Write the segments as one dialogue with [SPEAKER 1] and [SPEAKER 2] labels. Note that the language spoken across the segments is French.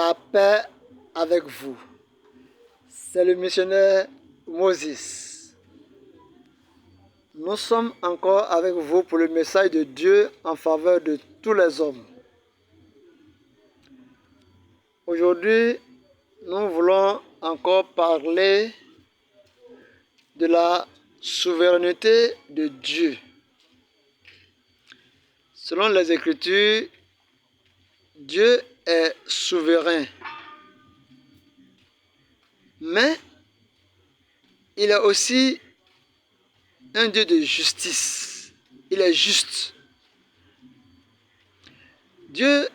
[SPEAKER 1] La paix avec vous. C'est le missionnaire Moses. Nous sommes encore avec vous pour le message de Dieu en faveur de tous les hommes. Aujourd'hui, nous voulons encore parler de la souveraineté de Dieu. Selon les Écritures, Dieu est souverain. Mais il est aussi un Dieu de justice. Il est juste. Dieu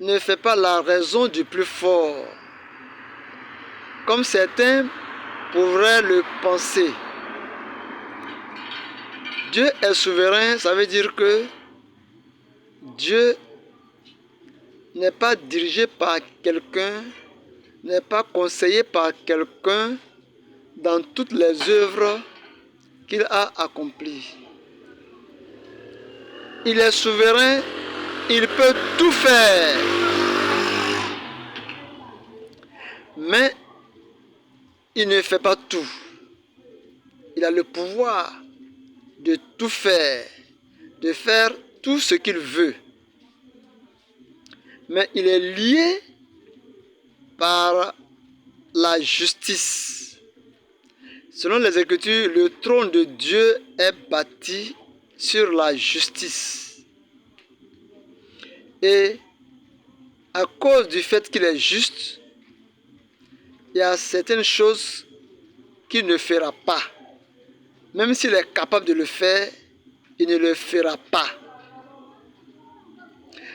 [SPEAKER 1] ne fait pas la raison du plus fort, comme certains pourraient le penser. Dieu est souverain, ça veut dire que Dieu n'est pas dirigé par quelqu'un, n'est pas conseillé par quelqu'un dans toutes les œuvres qu'il a accomplies. Il est souverain, il peut tout faire. Mais il ne fait pas tout. Il a le pouvoir de tout faire, de faire tout ce qu'il veut. Mais il est lié par la justice. Selon les Écritures, le trône de Dieu est bâti sur la justice. Et à cause du fait qu'il est juste, il y a certaines choses qu'il ne fera pas. Même s'il est capable de le faire, il ne le fera pas.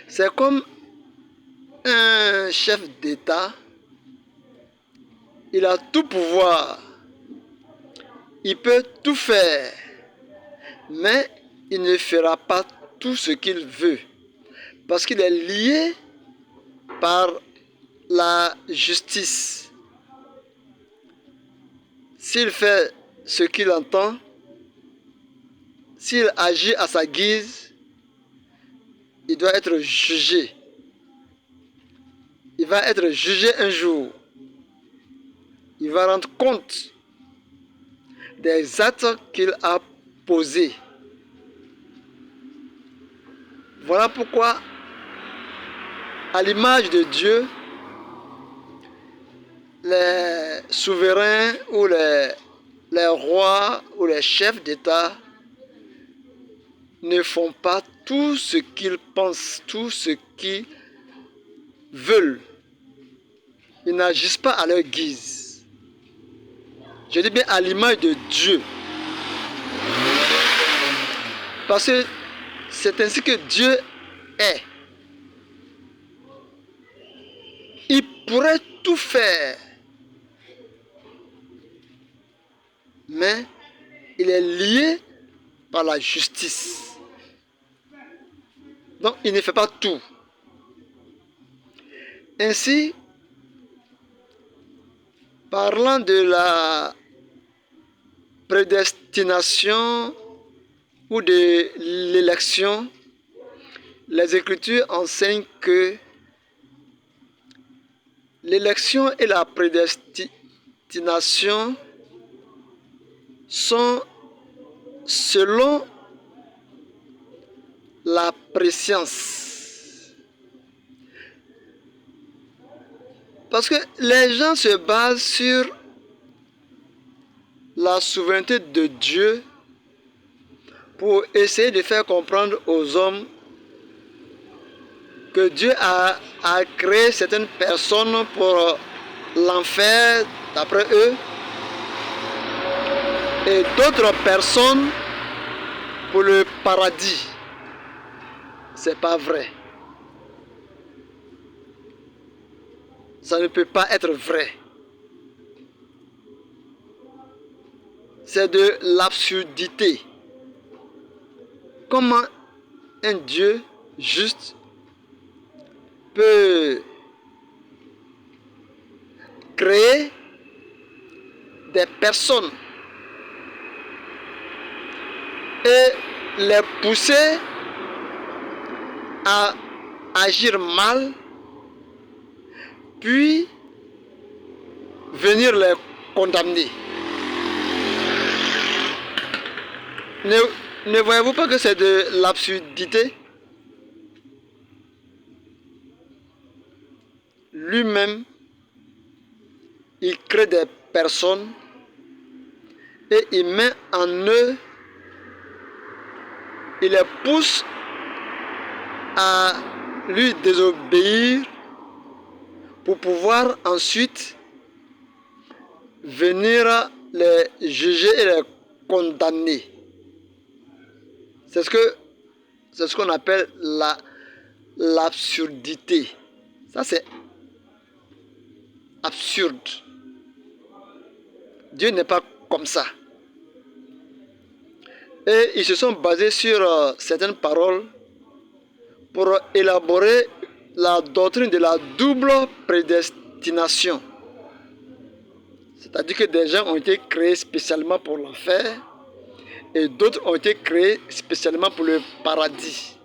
[SPEAKER 1] C'est comme un chef d'État. Il a tout pouvoir. Il peut tout faire. Mais il ne fera pas tout ce qu'il veut. Parce qu'il est lié par la justice. S'il fait ce qu'il entend, s'il agit à sa guise, il doit être jugé. Il va être jugé un jour. Il va rendre compte des actes qu'il a posés. Voilà pourquoi, à l'image de Dieu, les souverains ou les rois ou les chefs d'État ne font pas tout ce qu'ils pensent, tout ce qu'ils veulent. Ils n'agissent pas à leur guise. Je dis bien à l'image de Dieu. Parce que c'est ainsi que Dieu est. Il pourrait tout faire. Mais il est lié par la justice. Donc il ne fait pas tout. Ainsi, parlant de la prédestination ou de l'élection, les Écritures enseignent que l'élection et la prédestination sont selon la préscience. Parce que les gens se basent sur la souveraineté de Dieu pour essayer de faire comprendre aux hommes que Dieu a créé certaines personnes pour l'enfer, d'après eux, et d'autres personnes pour le paradis. C'est pas vrai. Ça ne peut pas être vrai. C'est de l'absurdité. Comment un Dieu juste peut créer des personnes et les pousser à agir mal, puis venir les condamner. Ne voyez-vous pas que c'est de l'absurdité? Lui-même, il crée des personnes et il met en eux, il les pousse à lui désobéir pour pouvoir ensuite venir les juger et les condamner. C'est ce qu'on appelle l'absurdité. Ça, c'est absurde. Dieu n'est pas comme ça. Et ils se sont basés sur certaines paroles pour élaborer la doctrine de la double prédestination. C'est-à-dire que des gens ont été créés spécialement pour l'enfer et d'autres ont été créés spécialement pour le paradis.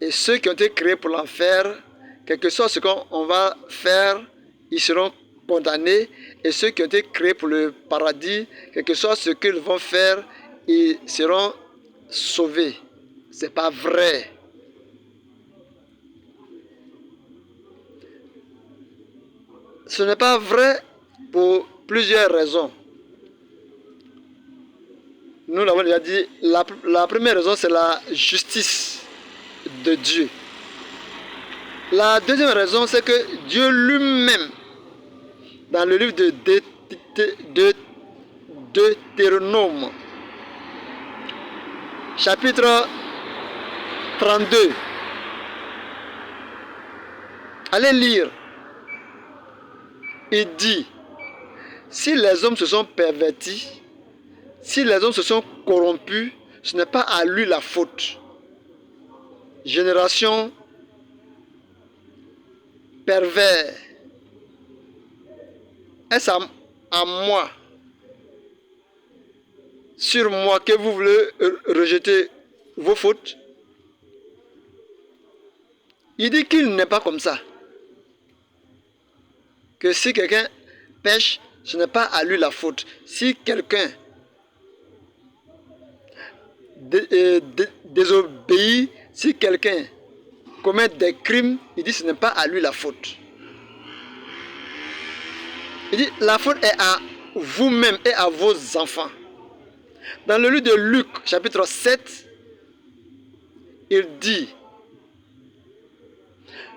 [SPEAKER 1] Et ceux qui ont été créés pour l'enfer, quel que soit ce qu'on va faire, ils seront condamnés. Et ceux qui ont été créés pour le paradis, quel que soit ce qu'ils vont faire, ils seront sauvés. C'est pas vrai. Ce n'est pas vrai pour plusieurs raisons. Nous l'avons déjà dit, la première raison, c'est la justice de Dieu. La deuxième raison, c'est que Dieu lui-même, dans le livre de Deutéronome, chapitre 32, allez lire, il dit, si les hommes se sont pervertis, si les hommes se sont corrompus, ce n'est pas à lui la faute. Génération pervers. Est-ce à moi, sur moi, que vous voulez rejeter vos fautes? Il dit qu'il n'est pas comme ça. Que si quelqu'un pêche, ce n'est pas à lui la faute. Si quelqu'un désobéit, si quelqu'un commet des crimes, il dit que ce n'est pas à lui la faute. Il dit la faute est à vous-même et à vos enfants. Dans le livre de Luc, chapitre 7, il dit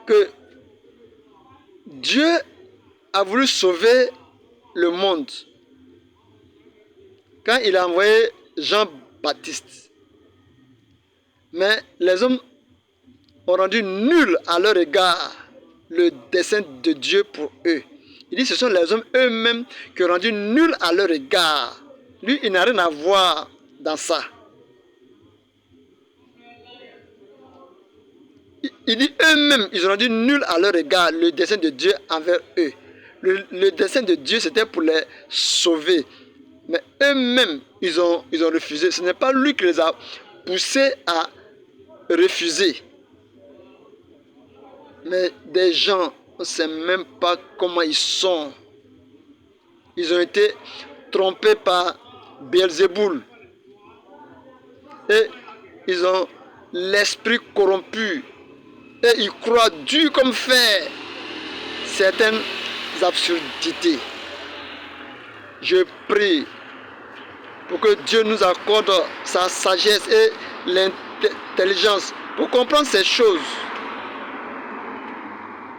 [SPEAKER 1] que Dieu a voulu sauver le monde quand il a envoyé Jean-Baptiste. Mais les hommes ont rendu nul à leur égard le dessein de Dieu pour eux. Il dit que ce sont les hommes eux-mêmes qui ont rendu nul à leur égard. Lui, il n'a rien à voir dans ça. Il dit eux-mêmes, ils ont rendu nul à leur égard le dessein de Dieu envers eux. Le dessein de Dieu, c'était pour les sauver. Mais eux-mêmes, ils ont refusé. Ce n'est pas lui qui les a poussés à refuser. Mais des gens, on ne sait même pas comment ils sont. Ils ont été trompés par Beelzéboul. Et ils ont l'esprit corrompu. Et ils croient dur comme fer certaines absurdités. Je prie pour que Dieu nous accorde sa sagesse et l'intelligence pour comprendre ces choses.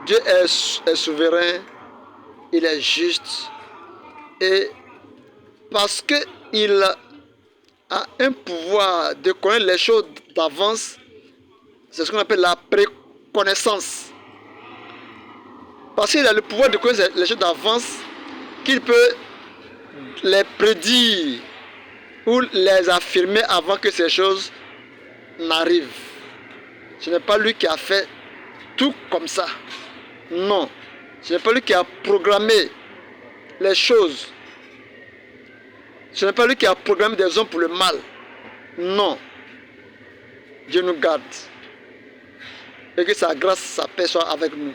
[SPEAKER 1] Dieu est souverain, il est juste, et parce qu'il a un pouvoir de connaître les choses d'avance, c'est ce qu'on appelle la préconnaissance. Parce qu'il a le pouvoir de connaître les choses d'avance, qu'il peut les prédire ou les affirmer avant que ces choses n'arrivent. Ce n'est pas lui qui a fait tout comme ça. Non, ce n'est pas lui qui a programmé les choses. Ce n'est pas lui qui a programmé des hommes pour le mal. Non. Dieu nous garde. Et que sa grâce, sa paix soit avec nous.